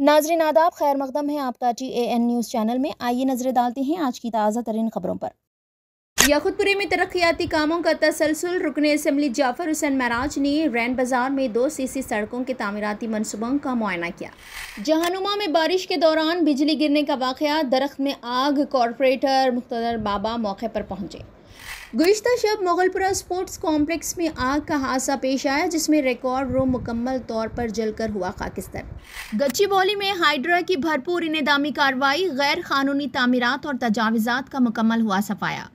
नाजरीन आदाब, खैर मकदम है आपका TAN न्यूज़ चैनल में। आइए नजरें डालते हैं आज की ताज़ा तरीन खबरों पर। याकुतपुरी में तरक्याती कामों का तसलसल। रुकने असम्बली जाफर हुसैन महराज ने रैन बाजार में 2 सीसी सड़कों के तामीराती मनसूबों का मुआयना किया। जहानुमा में बारिश के दौरान बिजली गिरने का वाक़या, दरख्त में आग, कॉरपोरेटर मुख्तदर बाबा मौके पर पहुंचे। गुज़िश्ता शब मोगलपुरा स्पोर्ट्स कॉम्प्लेक्स में आग का हादसा पेश आया, जिसमें रिकॉर्ड रूम मुकम्मल तौर पर जलकर हुआ खाकिस्तान। गच्चीबौली में हाइड्रा की भरपूर इंतजामी कार्रवाई, गैर कानूनी तामीरात और तजावीज़ात का मुकम्मल हुआ सफाया।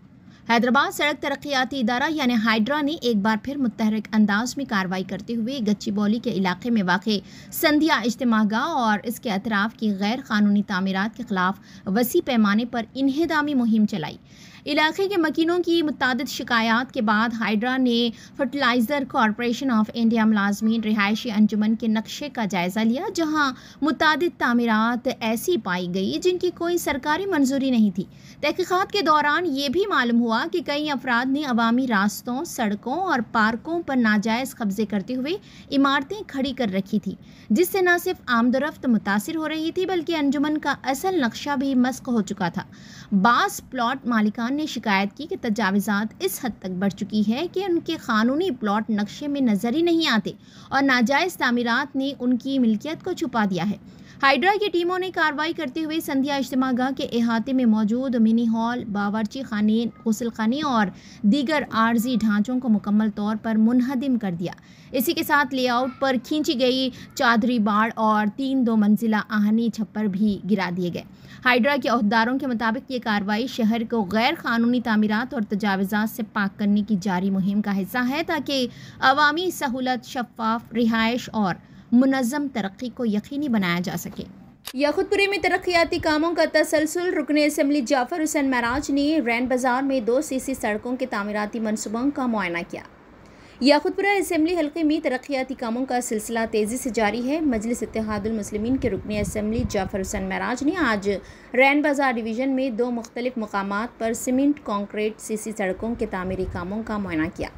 हैदराबाद सड़क तरक्याती इदारा यानी हाइड्रा ने एक बार फिर मुतहरिक अंदाज में कार्रवाई करते हुए गच्चीबौली के इलाके में वाक़े संध्या इज्तिमागाह और इसके अतराफ की गैर कानूनी तामीरात के खिलाफ वसी पैमाने पर इन्हेदामी मुहिम चलाई। इलाके के मकीनों की मुतादिद शिकायत के बाद हाइड्रा ने फर्टिलाइज़र कॉरपोरेशन ऑफ इंडिया मुलाजमीन रिहायशी अंजुमन के नक्शे का जायज़ा लिया, जहां मुतादिद तामीरात ऐसी पाई गई जिनकी कोई सरकारी मंजूरी नहीं थी। तहकीकात के दौरान ये भी मालूम हुआ कि कई अफराद ने अवामी रास्तों, सड़कों और पार्कों पर नाजायज़ कब्जे करते हुए इमारतें खड़ी कर रखी थी, जिससे न सिर्फ आमदोरफ्त मुतासिर हो रही थी बल्कि अंजुमन का असल नक्शा भी मस्क हो चुका था। बास प्लॉट मालिकान ने शिकायत की कि तजावीज़ात इस हद तक बढ़ चुकी है कि उनके कानूनी प्लॉट नक्शे में नजर ही नहीं आते और नाजायज़ तामीरात ने उनकी मिल्कियत को छुपा दिया है। हाइड्रा की टीमों ने कार्रवाई करते हुए संध्या इज्तिमागाह के अहाते में मौजूद मिनी हॉल, बावर्ची खाने, गुस्ल खाने और दीगर आर्जी ढांचों को मुकम्मल तौर पर मुनहदिम कर दिया। इसी के साथ लेआउट पर खींची गई चादरी बाड़ और 3 2 मंजिला आहनी छप्पर भी गिरा दिए गए। हाइड्रा के अहदेदारों के मुताबिक ये कार्रवाई शहर को गैर कानूनी तामीरात और तजावीज़ात से पाक करने की जारी मुहिम का हिस्सा है, ताकि अवामी सहूलत, शफाफ रिहाइश और मुनज़्ज़म तरक्की को यकीनी बनाया जा सके। याकुतपुरी में तरक्याती कामों का तसलसल। रुकने असम्बली जाफर हुसैन महराज ने रैन बाजार में 2 सीसी सड़कों के तामीराती मनसूबों का मुआयना किया। याकुतपुरा असम्बली हल्के में तरक्याती कामों का सिलसिला तेज़ी से जारी है। मजलिस इत्तेहादुल मुस्लिमीन के रुकने असम्बली जाफर हुसैन महराज ने आज रैन बाजार डिवीज़न में 2 मुख्तलिफ मकामात पर सीमेंट कंक्रीट सीसी सड़कों के तामीरी कामों का मुआयना किया।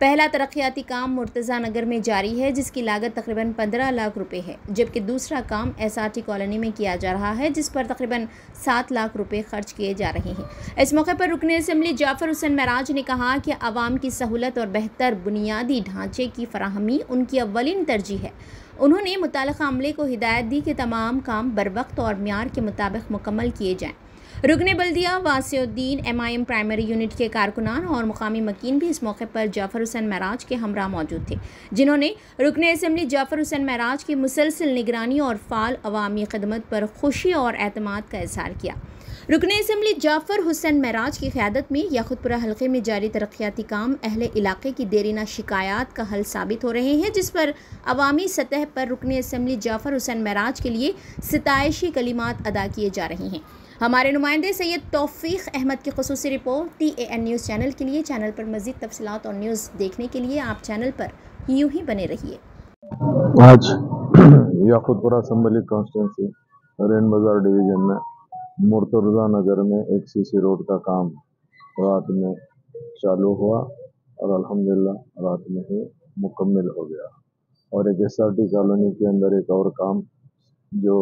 पहला तरक्याती काम मुर्तज़ा नगर में जारी है, जिसकी लागत तकरीबन 15 लाख रुपए है, जबकि दूसरा काम SRT कॉलोनी में किया जा रहा है, जिस पर तकरीबन 7 लाख रुपए खर्च किए जा रहे हैं। इस मौके पर रुकने असम्बली जाफर हुसैन महराज ने कहा कि आवाम की सहूलत और बेहतर बुनियादी ढांचे की फराहमी उनकी अव्वलीन तरजीह है। उन्होंने मुताल्लिक़ा अमले को हिदायत दी कि तमाम काम बरवक्त और म्यार के मुताबिक मुकम्मल किए जाएँ। रुकने बल्दिया वासिउद्दीन, MIM प्राइमरी यूनिट के कारकुनान और मुकामी मकीन भी इस मौके पर जाफर हुसैन महराज के हमरा मौजूद थे, जिन्होंने रुकने असम्बली जाफर हुसैन महराज की मुसलसल निगरानी और फाल अवामी खिदमत पर खुशी और एतमाद का इज़हार किया। रुकने असम्बली जाफर हुसैन महराज की क़यादत में याकुतपुरा हल्के में जारी तरक्याती काम अहले इलाके की देरीना शिकायत का हल साबित हो रहे हैं, जिस पर अवामी सतह पर रुकने असम्बली जाफर हुसैन महराज के लिए सिताइशी कलिमात अदा किए जा रहे हैं। हमारे नुमाइंदे सैयद तौफीक अहमद की खुसूसी रिपोर्ट TAN न्यूज़ चैनल के लिए। चैनल पर मज़ीद तफसीलात और न्यूज़ देखने के लिए आप चैनल पर यूं ही बने रहिए। आज याकुतपुरा असम्बली कॉन्स्टिट्यूंसी रैन बाजार डिवीजन में मुर्तज़ा नगर में एक CC रोड का काम रात में चालू हुआ और अल्हम्दुलिल्लाह रात में ही मुकम्मल हो गया। और एक SRT कॉलोनी के अंदर एक और काम जो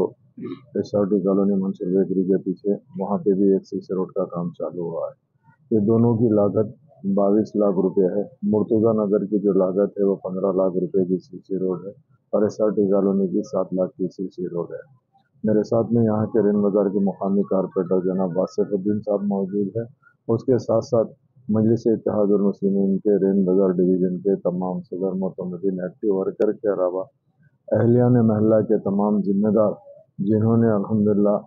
SRT कॉलोनी मंसूर बेकरी के पीछे, वहाँ पे भी एक CC रोड का काम चालू हुआ है। ये दोनों की लागत 22 लाख रुपए है। मुर्तज़ा नगर की जो लागत है वो 15 लाख रुपए की CC रोड है और SRT कॉलोनी की 7 लाख की CC रोड है। मेरे साथ में यहाँ के रैन बाजार के मुकामी कारपोरेटर जनाब वासिफुद्दीन साहब मौजूद है। उसके साथ साथ मजलिस इत्तेहादुल मुस्लिमीन के रैन बाजार डिवीज़न के तमाम सदर मोतमदीन एक्टिव वर्कर के अलावा अहलियान महल्ला के तमाम जिम्मेदार, जिन्होंने अल्हम्दुलिल्लाह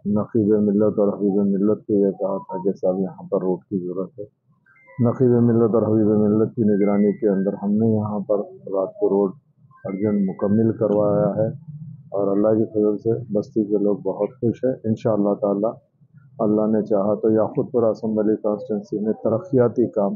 नक़ीब मिल्लत और हबीब मिल्लत को यह कहा था कि साहब यहाँ पर रोड की ज़रूरत है। नक़ीब मिल्लत और हबीब मिल्लत की निगरानी के अंदर हमने यहाँ पर रात को रोड अर्जेंट मुकम्मल करवाया है और अल्लाह की फजल से बस्ती के लोग बहुत खुश हैं। इंशाअल्लाह ताला अल्लाह ने चाहा तो याकुतपुरा असम्बली कॉन्स्टिट्यूंसी में तरक्याती काम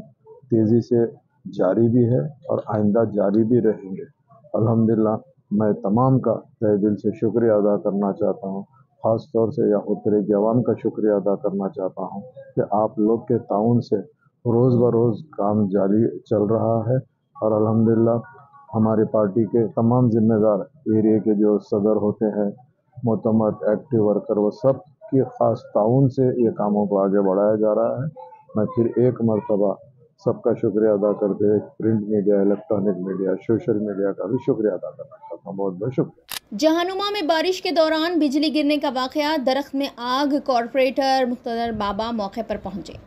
तेज़ी से जारी भी है और आइंदा जारी भी रहेंगे। अल्हम्दुलिल्लाह मैं तमाम का तहे दिल से शुक्रिया अदा करना चाहता हूँ। ख़ास तौर से याकुतपुरे के अवाम का शुक्रिया अदा करना चाहता हूँ कि आप लोग के ताउन से रोज़ ब रोज़ काम जारी चल रहा है और अल्हम्दुलिल्लाह हमारी पार्टी के तमाम जिम्मेदार एरिया के जो सदर होते हैं, मोतमद एक्टिव वर्कर व सब की ख़ास ताउन से ये कामों को आगे बढ़ाया जा रहा है। मैं फिर एक मरतबा सबका शुक्रिया अदा करते हुए print media, electronic media, social media का भी शुक्रिया अदा करना चाहता हूँ। बहुत बहुत शुक्रिया। जहानुमा में बारिश के दौरान बिजली गिरने का वाकया, दरख्त में आग, कॉरपोरेटर मुख्तदर बाबा मौके पर पहुंचे।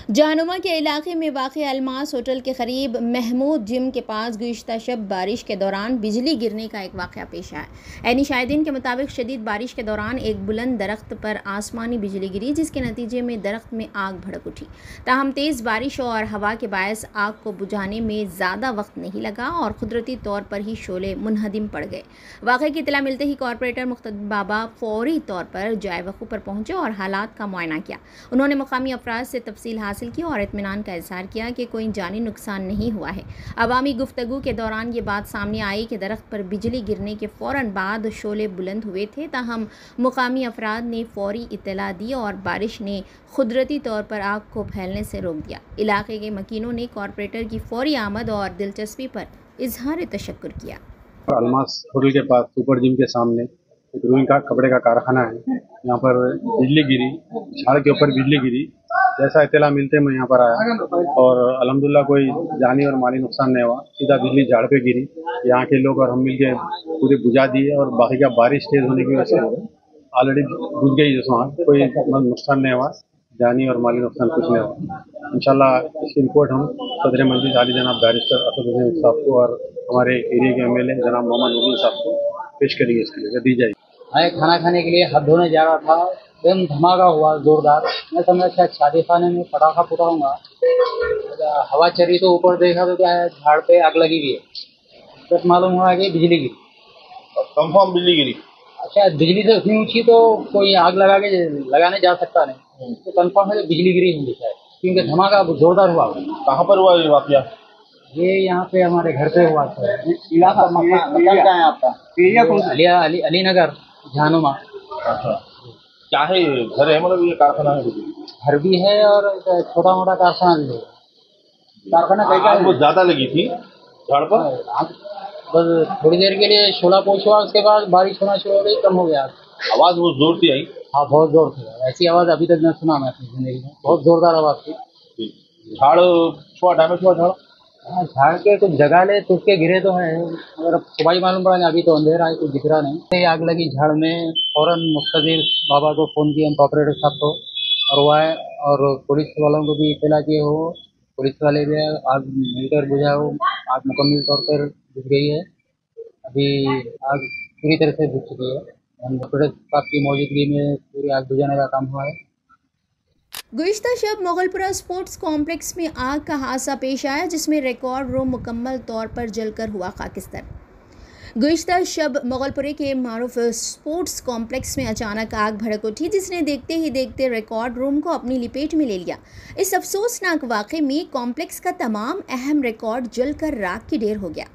जहानुमा के इलाके में वाक़ अलमास होटल के करीब महमूद जिम के पास गुज़िश्ता शब बारिश के दौरान बिजली गिरने का एक वाक़या पेश आया। ऐनी शाहिदीन के मुताबिक शदीद बारिश के दौरान एक बुलंद दरख्त पर आसमानी बिजली गिरी, जिसके नतीजे में दरख्त में आग भड़क उठी। ताहम तेज़ बारिश और हवा के बायस आग को बुझाने में ज़्यादा वक्त नहीं लगा और कुदरती तौर पर ही शोले मुनहदिम पड़ गए। वाक़े की इत्तला मिलते ही कॉरपोरेटर मुख्तदर बाबा फौरी तौर पर जाए वक़ू पर पहुँचे और हालात का मुआयना किया। उन्होंने मुकामी अफराद से तफसील हासिल की और इत्मीनान का इज़हार किया कि कोई जानी नुकसान नहीं हुआ है। अवामी गुफ्तगू के दौरान ये बात सामने आई कि दरख्त पर बिजली गिरने के फ़ौरन बाद शोले बुलंद हुए थे। ताहम मुकामी अफराद ने फौरी इत्तला दी और बारिश ने कुदरती तौर पर आग को फैलने से रोक दिया। इलाके के मकीनों ने कॉरपोरेटर की फौरी आमद और दिलचस्पी पर इजहार तशक्कुर किया। अलमास होटल के पास सुपर जिम के सामने एक रूई का कपड़े का कारखाना है। यहाँ पर बिजली गिरी, झाड़ के ऊपर बिजली गिरी। जैसा इत्तला मिलते मैं यहाँ पर आया और अल्हम्दुलिल्लाह कोई जानी और माली नुकसान नहीं हुआ। सीधा बिजली झाड़ पे गिरी। यहाँ के लोग और हम मिल के पूरे बुझा दिए और बाकी का बारिश तेज होने की वजह से ऑलरेडी बुझ गई जिसमें कोई नुकसान नहीं हुआ, जानी और माली नुकसान कुछ नहीं हुआ। इंशाल्लाह इसकी रिपोर्ट हम सदर मंजिल आली जनाब बैरिस्टर असद हुसैन साहब को और हमारे एरिया के एमएलए जनाब मोहम्मद नबी साहब को पेश करेंगे, इसके लिए दी जाएगी। मैं खाना खाने के लिए हाथ धोने जा रहा था, एकदम धमाका हुआ जोरदार। मैं समझा शायद शादी खाने में पटाखा फुटाऊंगा, हवा चली तो ऊपर देखा तो क्या है, झाड़ पे आग लगी हुई है। बस मालूम हुआ कि बिजली गिरी, कंफर्म बिजली गिरी। शायद बिजली से उतनी ऊंची तो कोई आग लगाने जा सकता नहीं, तो कंफर्म है बिजली गिरी होगी शायद, क्योंकि धमाका जोरदार हुआ। कहाँ पर हुआ ये वाकया? ये यहाँ पे हमारे घर पे हुआ था। क्या है आपका एरिया? कौन सा? अलीनगर जहानुमा। अच्छा, क्या है घर है, मतलब ये कारखाना है? घर भी है और छोटा मोटा कारखाना भी है। कारखाना आग बहुत ज्यादा लगी थी झाड़ पर। बस थोड़ी देर के लिए शोला पोछ हुआ, उसके बाद बारिश होना शुरू हो गई, कम हो गया। आवाज बहुत जोर से आई? हाँ, बहुत जोर से। ऐसी आवाज अभी तक न सुना मैं अपनी जिंदगी में, बहुत जोरदार आवाज थी। झाड़ छुआ, डैमेज हुआ झाड़? हाँ, झाड़ के कुछ जगह ले टूट के गिरे तो है, मगर सुबह ही मालूम पड़ा, अभी तो अंधेरा है, कुछ दिख रहा नहीं। आग लगी झाड़ में, फौरन मुख्तदिर बाबा को फ़ोन किया, कॉपरेटर साहब को, और वो आए और पुलिस वालों को भी इत्तला किए हो। पुलिस वाले भी आग मिलकर बुझाओ। आग मुकम्मल तौर पर बुझ गई है। अभी आग पूरी तरह से बुझ चुकी है। कॉपरेटर साहब की मौजूदगी में पूरी आग बुझाने का काम हुआ है। गुज़िश्ता शब मोगलपुरा स्पोर्ट्स कॉम्प्लेक्स में आग का हादसा पेश आया, जिसमें रिकॉर्ड रूम मुकम्मल तौर पर जलकर हुआ खाकिस्तान। गुज़िश्ता शब मोगलपुरे के मारूफ स्पोर्ट्स कॉम्प्लेक्स में अचानक आग भड़क उठी, जिसने देखते ही देखते रिकॉर्ड रूम को अपनी लपेट में ले लिया। इस अफसोसनाक वाक़े में कॉम्प्लेक्स का तमाम अहम रिकॉर्ड जलकर राख की ढेर हो गया।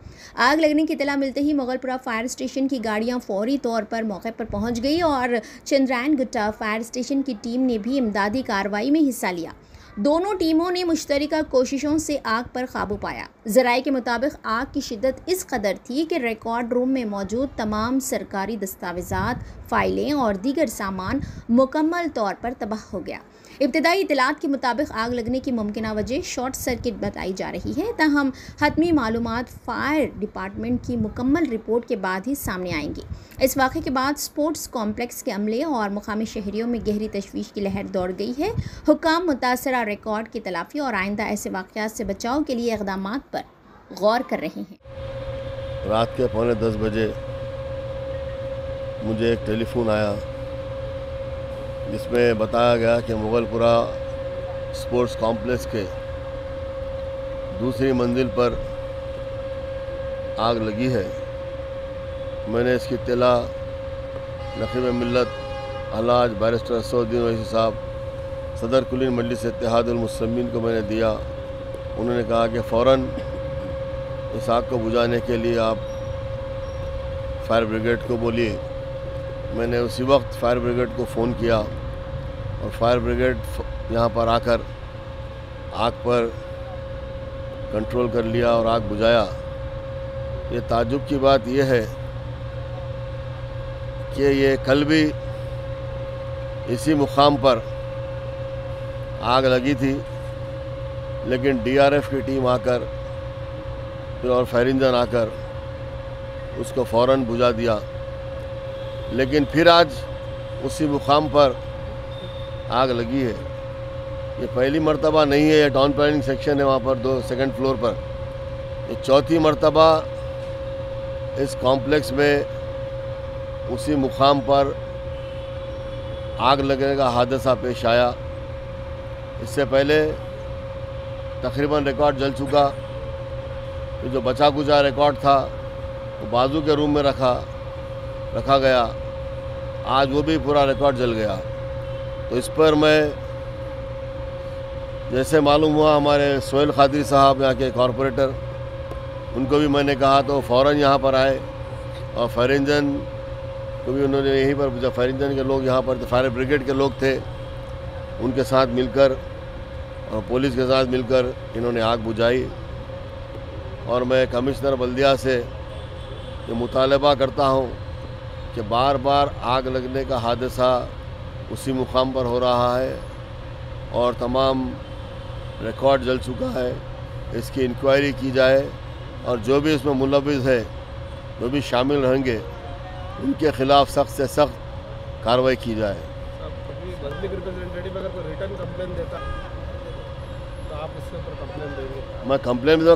आग लगने की इत्तला मिलते ही मोगलपुरा फायर स्टेशन की गाड़ियां फौरी तौर पर मौके पर पहुंच गई और चंद्रायन गुट्टा फायर स्टेशन की टीम ने भी इमदादी कार्रवाई में हिस्सा लिया। दोनों टीमों ने मुश्तरका कोशिशों से आग पर काबू पाया। ज़राए के मुताबिक आग की शिद्दत इस कदर थी कि रिकॉर्ड रूम में मौजूद तमाम सरकारी दस्तावेज़ात, फाइलें और दीगर सामान मुकम्मल तौर पर तबाह हो गया। इब्तिदाई इत्तलात के मुताबिक आग लगने की मुमकिन वजह शॉर्ट सर्किट बताई जा रही है। ताहम हतमी मालूमात फायर डिपार्टमेंट की मुकम्मल रिपोर्ट के बाद ही सामने आएंगी। इस वाक़े के बाद स्पोर्ट्स कॉम्प्लेक्स के अमले और मुकामी शहरियों में गहरी तशवीश की लहर दौड़ गई है। हुक्काम मुतासरा रिकॉर्ड की तलाफ़ी और आइंदा ऐसे वाक़यात से बचाव के लिए इक़दामात पर गौर कर रहे हैं। रात के 9:45 बजे मुझे एक टेलीफोन आया, जिसमें बताया गया कि मुगलपुरा स्पोर्ट्स कॉम्प्लेक्स के दूसरी मंजिल पर आग लगी है। मैंने इसकी इत्तला नक़ीब मिल्लत अल्हाज बैरिस्टर असदुद्दीन ओवैसी साहब, सदर कुलीन मजलिस इत्तेहादुल मुस्लिमीन को मैंने दिया। उन्होंने कहा कि फ़ौरन इस आग को बुझाने के लिए आप फायर ब्रिगेड को बोलिए। मैंने उसी वक्त फायर ब्रिगेड को फ़ोन किया और फायर ब्रिगेड यहाँ पर आकर आग पर कंट्रोल कर लिया और आग बुझाया। ये ताज्जुब की बात यह है कि ये कल भी इसी मुकाम पर आग लगी थी, लेकिन डीआरएफ की टीम आकर फिर और फायर इंजन आकर उसको फ़ौरन बुझा दिया। लेकिन फिर आज उसी मुकाम पर आग लगी है। ये पहली मर्तबा नहीं है, ये टाउन प्लानिंग सेक्शन है वहाँ पर सेकंड फ्लोर पर। ये चौथी मर्तबा इस कॉम्प्लेक्स में उसी मुकाम पर आग लगने का हादसा पेश आया। इससे पहले तकरीबन रिकॉर्ड जल चुका। तो जो बचा कुचा रिकॉर्ड था वो बाजू के रूम में रखा गया। आज वो भी पूरा रिकॉर्ड जल गया। तो इस पर मैं, जैसे मालूम हुआ, हमारे सोहेल खादरी साहब यहाँ के कॉरपोरेटर, उनको भी मैंने कहा तो फ़ौरन यहाँ पर आए और फायर इंजन को भी उन्होंने यहीं पर, जब फायर इंजन के लोग यहाँ पर, फायर ब्रिगेड के लोग थे, उनके साथ मिलकर और पुलिस के साथ मिलकर इन्होंने आग बुझाई। और मैं कमिश्नर बल्दिया से ये मुतालबा करता हूँ कि बार बार आग लगने का हादसा उसी मुकाम पर हो रहा है और तमाम रिकॉर्ड जल चुका है। इसकी इंक्वायरी की जाए और जो भी इसमें मुलविस है, जो भी शामिल रहेंगे, उनके खिलाफ सख्त से सख्त कार्रवाई की जाए। पब्लिक रिप्रेजेंटेटिव अगर कोई रिटर्न कंप्लेन देता तो आप उसके ऊपर कंप्लेन देंगे? मैं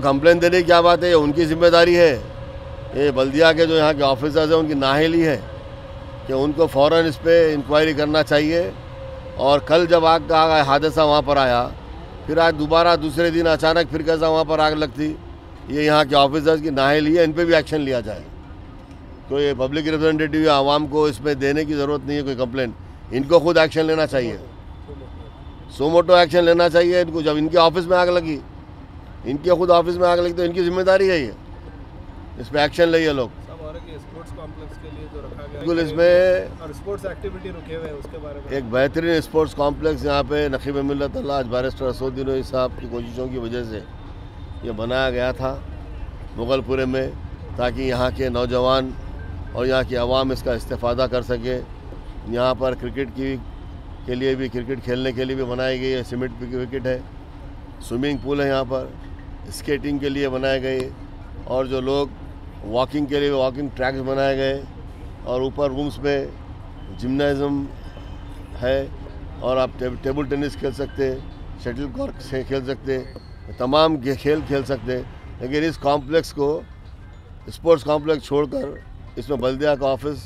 कंप्लेन देने की क्या बात है, ये उनकी जिम्मेदारी है। ये बल्दिया के जो यहाँ के ऑफिसर्स हैं उनकी नाअहली है कि उनको फ़ौरन इस पर इंक्वायरी करना चाहिए। और कल जब आग का हादसा वहाँ पर आया, फिर आज दोबारा दूसरे दिन अचानक फिर कैसा वहाँ पर आग लगती, ये यहाँ के ऑफिसर्स की नाअहली है। इन पर भी एक्शन लिया जाए। तो ये पब्लिक रिप्रेजेंटेटिव या आवाम को इसमें देने की ज़रूरत नहीं है कोई कंप्लेन। इनको खुद एक्शन लेना चाहिए, सोमोटो एक्शन लेना चाहिए इनको। जब इनके ऑफिस में आग लगी, इनके खुद ऑफिस में आग लगी, तो इनकी जिम्मेदारी है ये, इस पर एक्शन ले लोग। स्पोर्ट्स कॉम्प्लेक्स के लिए जो रखा गया बिल्कुल, इसमें और स्पोर्ट्स एक्टिविटी रुके हुए हैं, उसके बारे में एक बेहतरीन स्पोर्ट्स कॉम्प्लेक्स यहाँ पे नकीब मिल्लत अल्लाह बैरिस्टर असदुद्दीन साहब की कोशिशों की वजह से ये बनाया गया था मुगलपुरे में, ताकि यहाँ के नौजवान और यहाँ की आवाम इसका इस्तेफ़ादा कर सके। यहाँ पर क्रिकेट के लिए भी, क्रिकेट खेलने के लिए भी बनाई गई है, सीमेंट की विकेट है, स्विमिंग पूल है यहाँ पर, स्केटिंग के लिए बनाए गए, और जो लोग वॉकिंग के लिए वॉकिंग ट्रैक्स बनाए गए, और ऊपर रूम्स में जिम्नाज़ियम है और आप टेबल टेनिस खेल सकते, शटल कॉर्क से खेल सकते, तमाम खेल खेल सकते। लेकिन इस कॉम्प्लेक्स को, स्पोर्ट्स कॉम्प्लेक्स छोड़कर इसमें बल्दिया का ऑफिस,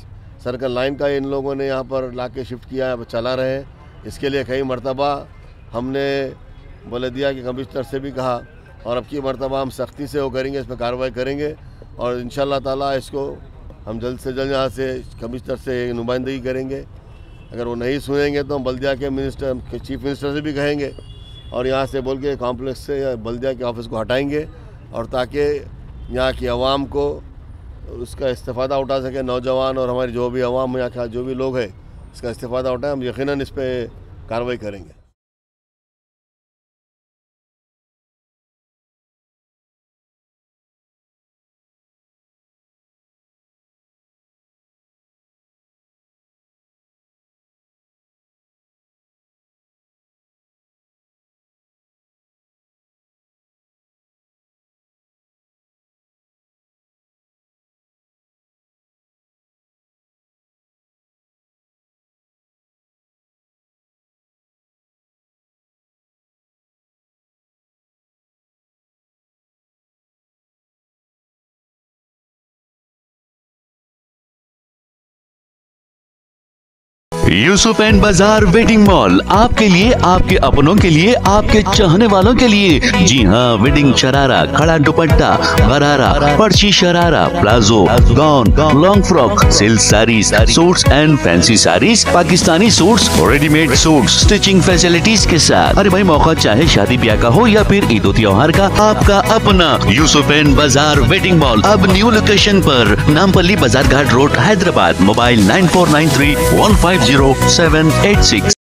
सर्कल लाइन का इन लोगों ने यहाँ पर ला के शिफ्ट किया है, चला रहे हैं। इसके लिए कई मरतबा हमने बल्दिया के कमिश्नर से भी कहा और अब की मरतबा हम सख्ती से वो करेंगे, इस पर कार्रवाई करेंगे और इंशाअल्लाह ताला इसको हम जल्द से जल्द यहाँ से कमिश्नर से नुमाइंदगी करेंगे। अगर वो नहीं सुनेंगे तो हम बल्दिया के मिनिस्टर, चीफ मिनिस्टर से भी कहेंगे और यहाँ से बोल के कॉम्प्लेक्स से या बल्दिया के ऑफिस को हटाएंगे, और ताकि यहाँ की आवाम को उसका इस्तेफ़ादा उठा सके, नौजवान और हमारी जो भी आवाम यहाँ का जो भी लोग हैं इसका इस्तेफ़ादा उठाएं। हम यकीनन इस पर कार्रवाई करेंगे। यूसुफ एंड बाजार वेडिंग मॉल आपके लिए, आपके अपनों के लिए, आपके चाहने वालों के लिए। जी हाँ, वेडिंग शरारा, खड़ा दुपट्टा, गरारा, पर्ची sharara, palazzo, gown, long frock, silk saris, suits and fancy saris, Pakistani suits, readymade suits, stitching facilities के साथ। अरे भाई, मौका चाहे शादी ब्याह का हो या फिर ईद त्योहार का, आपका अपना यूसुफ एंड बाजार वेडिंग मॉल अब न्यू लोकेशन पर, नामपल्ली बाजार घाट रोड, हैदराबाद। मोबाइल 9493150786।